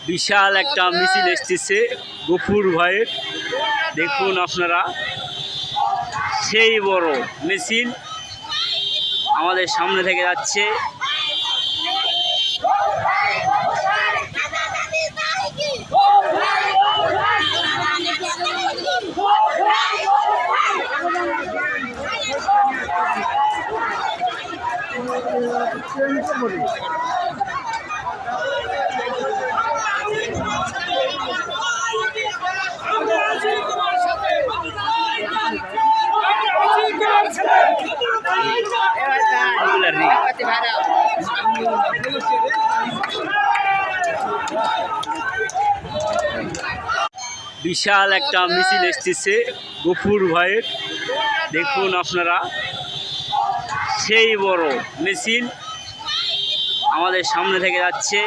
বিশাল একটা মিছিল এসেছে গফুর ভাইয়ের। দেখুন আপনারা, সেই বড় মিছিল আমাদের সামনে থেকে যাচ্ছে। বিশাল একটা মিছিল এসেছে গফুর ভাইয়ের। দেখুন আপনারা, সেই বড় মিছিল আমাদের সামনে থেকে যাচ্ছে।